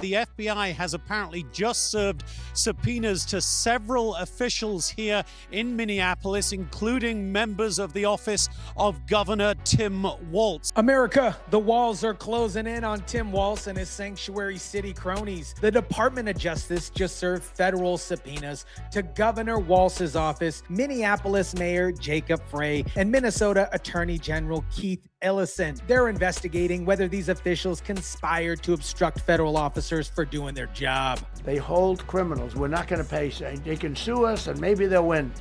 the FBI has apparently just served subpoenas to several officials here in Minneapolis, including members of the office of Governor Tim Walz. America, the walls are closing in on Tim Walz and his sanctuary city cronies. The Department of Justice just served federal subpoenas to Governor Walz's office, Minneapolis Mayor Jacob Frey, and Minnesota Attorney General Keith Ellison. They're investigating whether these officials conspired to obstruct federal officers for doing their job. They hold criminals. We're not going to pay. They can sue us and maybe they'll win.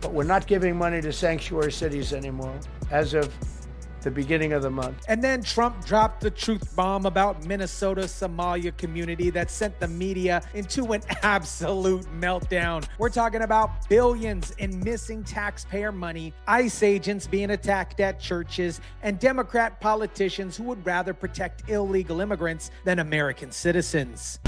But we're not giving money to sanctuary cities anymore as of the beginning of the month. And then Trump dropped the truth bomb about Minnesota's Somalia community that sent the media into an absolute meltdown. We're talking about billions in missing taxpayer money, ICE agents being attacked at churches, and Democrat politicians who would rather protect illegal immigrants than American citizens.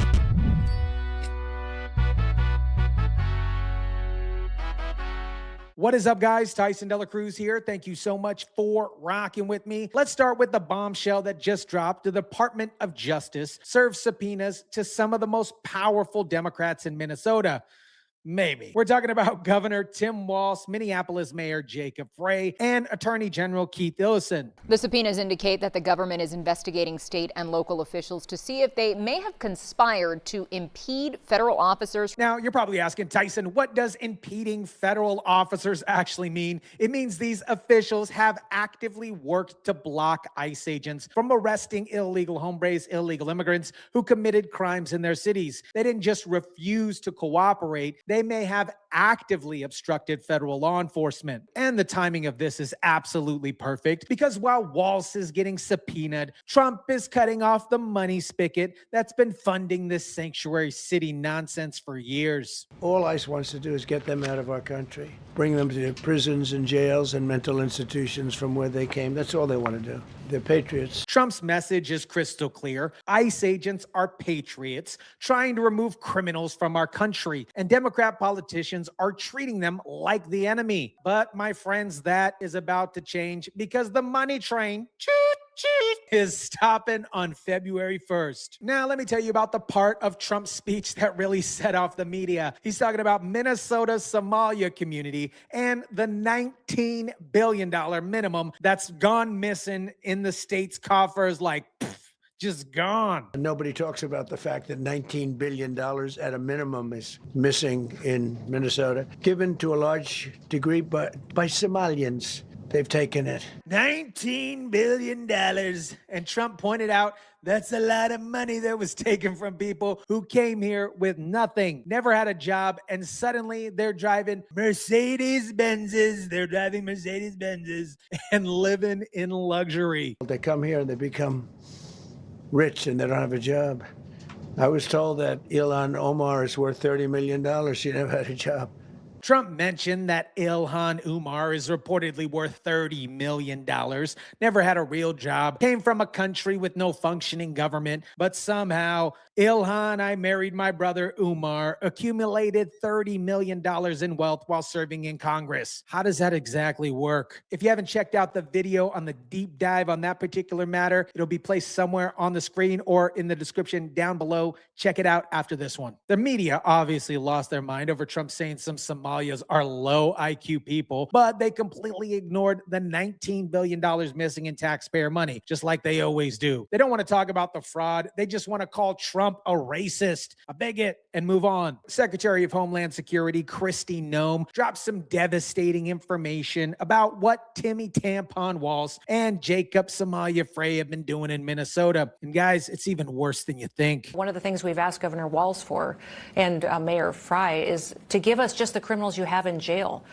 What is up, guys? Tyson Dela Cruz here. Thank you so much for rocking with me. Let's start with the bombshell that just dropped. The Department of Justice served subpoenas to some of the most powerful Democrats in Minnesota. Maybe. We're talking about Governor Tim Walz, Minneapolis Mayor Jacob Frey, and Attorney General Keith Ellison. The subpoenas indicate that the government is investigating state and local officials to see if they may have conspired to impede federal officers. Now, you're probably asking, Tyson, what does impeding federal officers actually mean? It means these officials have actively worked to block ICE agents from arresting illegal hombres, illegal immigrants who committed crimes in their cities. They didn't just refuse to cooperate. They may have actively obstructed federal law enforcement. And the timing of this is absolutely perfect because while Walz is getting subpoenaed, Trump is cutting off the money spigot that's been funding this sanctuary city nonsense for years. All ICE wants to do is get them out of our country, bring them to prisons and jails and mental institutions from where they came. That's all they want to do. They're patriots. Trump's message is crystal clear. ICE agents are patriots trying to remove criminals from our country, and Democrat politicians are treating them like the enemy. But my friends, that is about to change because the money train is stopping on February 1st. Now, let me tell you about the part of Trump's speech that really set off the media. He's talking about Minnesota's Somalia community and the $19 billion minimum that's gone missing in the state's coffers, like just gone. Nobody talks about the fact that $19 billion at a minimum is missing in Minnesota, given to a large degree by Somalians. They've taken it. $19 billion. And Trump pointed out that's a lot of money that was taken from people who came here with nothing, never had a job, and suddenly they're driving Mercedes-Benzes. They're driving Mercedes-Benzes and living in luxury. They come here and they become rich and they don't have a job. I was told that Ilhan Omar is worth $30 million. She never had a job. Trump mentioned that Ilhan Omar is reportedly worth $30 million, never had a real job, came from a country with no functioning government, but somehow Ilhan, I married my brother Omar, accumulated $30 million in wealth while serving in Congress. How does that exactly work? If you haven't checked out the video on the deep dive on that particular matter, it'll be placed somewhere on the screen or in the description down below. Check it out after this one. The media obviously lost their mind over Trump saying some Somalians are low IQ people, but they completely ignored the $19 billion missing in taxpayer money, just like they always do. They don't want to talk about the fraud. They just want to call Trump a racist, a bigot, and move on. Secretary of Homeland Security Kristi Noem dropped some devastating information about what Timmy Tampon Walz and Jacob Somalia Frey have been doing in Minnesota. And guys, it's even worse than you think. One of the things we've asked Governor Walz for and Mayor Frey is to give us just the criminals you have in jail.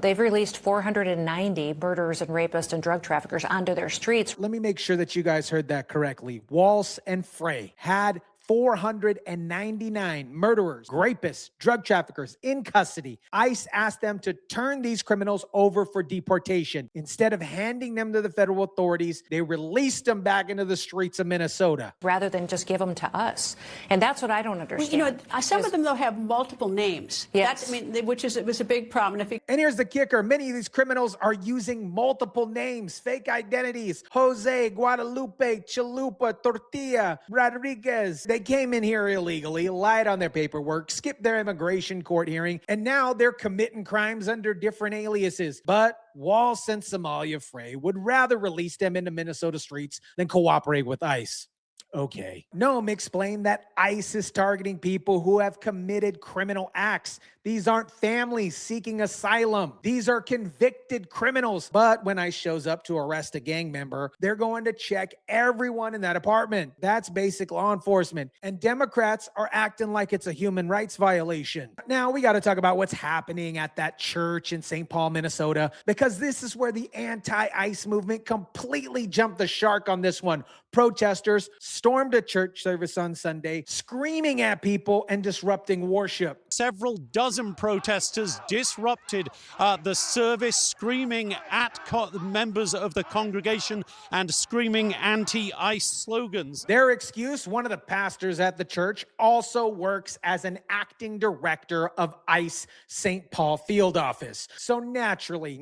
They've released 490 murderers and rapists and drug traffickers onto their streets. Let me make sure that you guys heard that correctly. Walz and Frey had 499 murderers, rapists, drug traffickers in custody. ICE asked them to turn these criminals over for deportation. Instead of handing them to the federal authorities, they released them back into the streets of Minnesota. Rather than just give them to us. And that's what I don't understand. Well, you know, some of them, though, have multiple names. Yes. It was a big problem. And here's the kicker. Many of these criminals are using multiple names, fake identities. Jose, Guadalupe, Chalupa, Tortilla, Rodriguez. They They came in here illegally, lied on their paperwork, skipped their immigration court hearing, and now they're committing crimes under different aliases. But Walz and Frey would rather release them into Minnesota streets than cooperate with ICE. Okay. Noem explained that ICE is targeting people who have committed criminal acts. These aren't families seeking asylum. These are convicted criminals. But when ICE shows up to arrest a gang member, they're going to check everyone in that apartment. That's basic law enforcement. And Democrats are acting like it's a human rights violation. Now, we got to talk about what's happening at that church in St. Paul, Minnesota, because this is where the anti-ICE movement completely jumped the shark on this one. Protesters stormed a church service on Sunday, screaming at people and disrupting worship. Several dozen protesters disrupted the service, screaming at members of the congregation and screaming anti-ICE slogans. Their excuse, one of the pastors at the church also works as an acting director of ICE St. Paul field office. So naturally,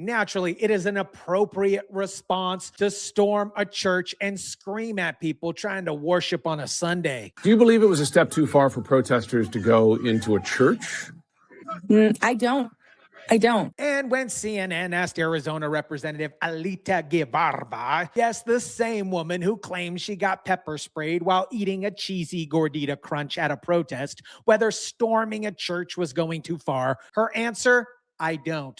it is an appropriate response to storm a church and scream at people trying to worship on a Sunday. Do you believe it was a step too far for protesters to go into a church? I don't. And when CNN asked Arizona Representative Alita Guevara, yes, the same woman who claims she got pepper sprayed while eating a cheesy gordita crunch at a protest, whether storming a church was going too far, her answer, I don't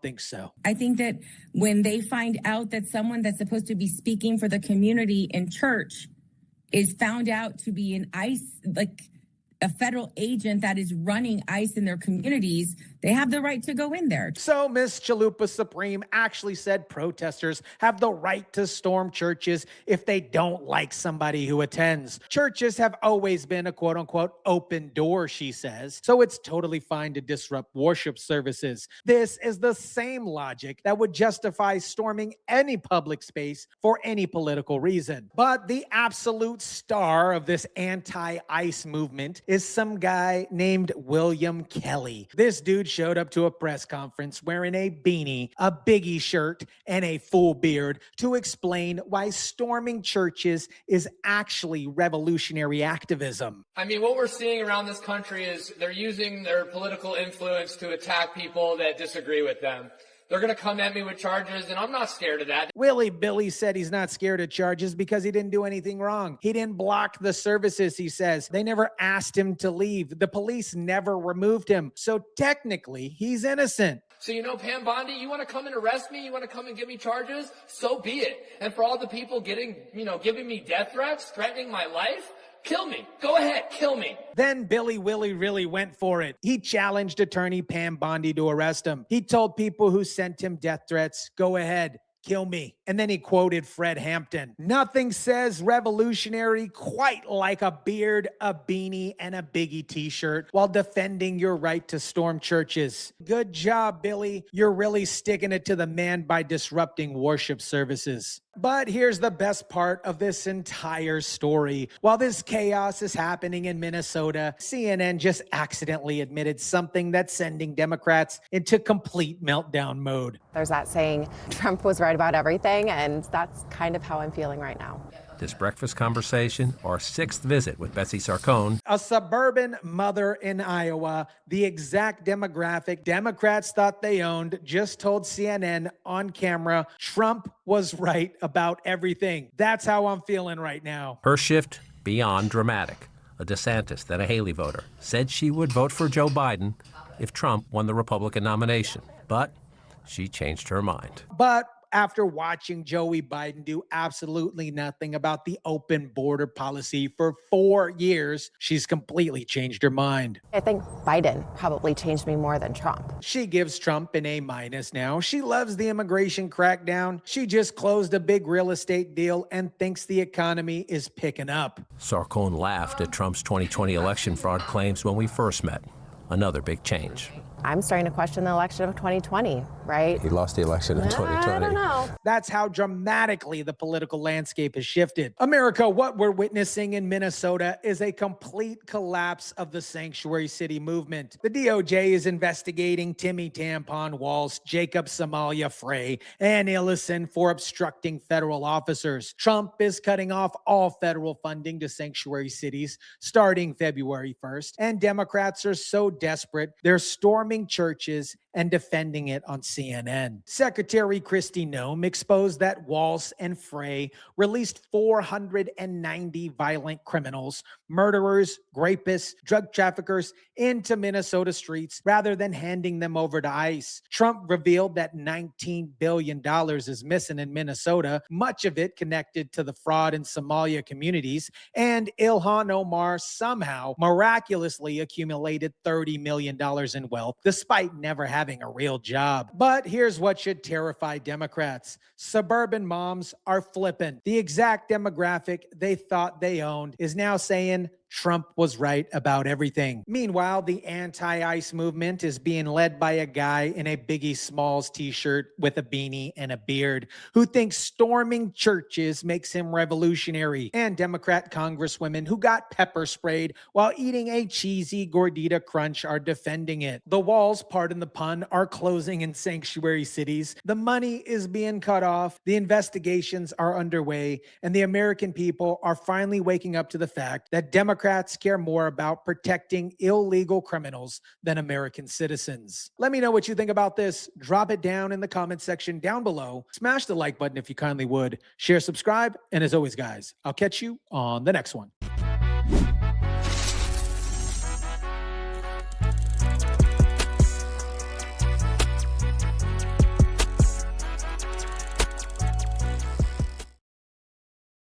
think so. I think that when they find out that someone that's supposed to be speaking for the community in church is found out to be an ICE, like a federal agent that is running ICE in their communities, they have the right to go in there. So Ms. Chalupa Supreme actually said protesters have the right to storm churches if they don't like somebody who attends. Churches have always been a quote-unquote open door, she says, so it's totally fine to disrupt worship services. This is the same logic that would justify storming any public space for any political reason. But the absolute star of this anti-ICE movement is some guy named William Kelly. This dude showed up to a press conference wearing a beanie, a Biggie shirt, and a full beard to explain why storming churches is actually revolutionary activism. I mean, what we're seeing around this country is they're using their political influence to attack people that disagree with them. They're going to come at me with charges, and I'm not scared of that. Willie Billy said he's not scared of charges because he didn't do anything wrong. He didn't block the services, he says. They never asked him to leave. The police never removed him. So technically, he's innocent. So, Pam Bondi, you want to come and arrest me? You want to come and give me charges? So be it. And for all the people giving me death threats, threatening my life, kill me. Go ahead, kill me. Then Billy Willie really went for it. He challenged attorney Pam Bondi to arrest him. He told people who sent him death threats, go ahead, kill me. And then he quoted Fred Hampton. Nothing says revolutionary quite like a beard, a beanie, and a Biggie t-shirt while defending your right to storm churches. Good job, Billy. You're really sticking it to the man by disrupting worship services. But here's the best part of this entire story. While this chaos is happening in Minnesota, CNN just accidentally admitted something that's sending Democrats into complete meltdown mode. There's that saying, Trump was right about everything, and that's kind of how I'm feeling right now. This breakfast conversation, our sixth visit with Betsy Sarcone. A suburban mother in Iowa, the exact demographic Democrats thought they owned, just told CNN on camera, Trump was right about everything. That's how I'm feeling right now. Her shift beyond dramatic. A DeSantis, then a Haley voter, said she would vote for Joe Biden if Trump won the Republican nomination. But she changed her mind. But after watching Joey Biden do absolutely nothing about the open border policy for 4 years, she's completely changed her mind. I think Biden probably changed me more than Trump. She gives Trump an A- now. She loves the immigration crackdown. She just closed a big real estate deal and thinks the economy is picking up. Sarcone laughed at Trump's 2020 election fraud claims when we first met. Another big change. I'm starting to question the election of 2020, right? He lost the election in 2020. I don't know. That's how dramatically the political landscape has shifted. America, what we're witnessing in Minnesota is a complete collapse of the sanctuary city movement. The DOJ is investigating Timmy Tampon Walz, Jacob Somalia Frey, and Ellison for obstructing federal officers. Trump is cutting off all federal funding to sanctuary cities starting February 1st, and Democrats are so desperate they're storming churches and defending it on CNN. Secretary Kristi Noem exposed that Walz and Frey released 490 violent criminals, murderers, rapists, drug traffickers into Minnesota streets rather than handing them over to ICE. Trump revealed that $19 billion is missing in Minnesota, much of it connected to the fraud in Somalia communities, and Ilhan Omar somehow miraculously accumulated $30 million in wealth despite never having a real job. But here's what should terrify Democrats. Suburban moms are flippant. The exact demographic they thought they owned is now saying Trump was right about everything. Meanwhile, the anti-ICE movement is being led by a guy in a Biggie Smalls t-shirt with a beanie and a beard who thinks storming churches makes him revolutionary, and Democrat congresswomen who got pepper sprayed while eating a cheesy gordita crunch are defending it. The walls, pardon the pun, are closing in sanctuary cities. The money is being cut off. The investigations are underway, and the American people are finally waking up to the fact that Democrats care more about protecting illegal criminals than American citizens. Let me know what you think about this. Drop it down in the comment section down below. Smash the like button if you kindly would. Share, subscribe, and as always, guys, I'll catch you on the next one.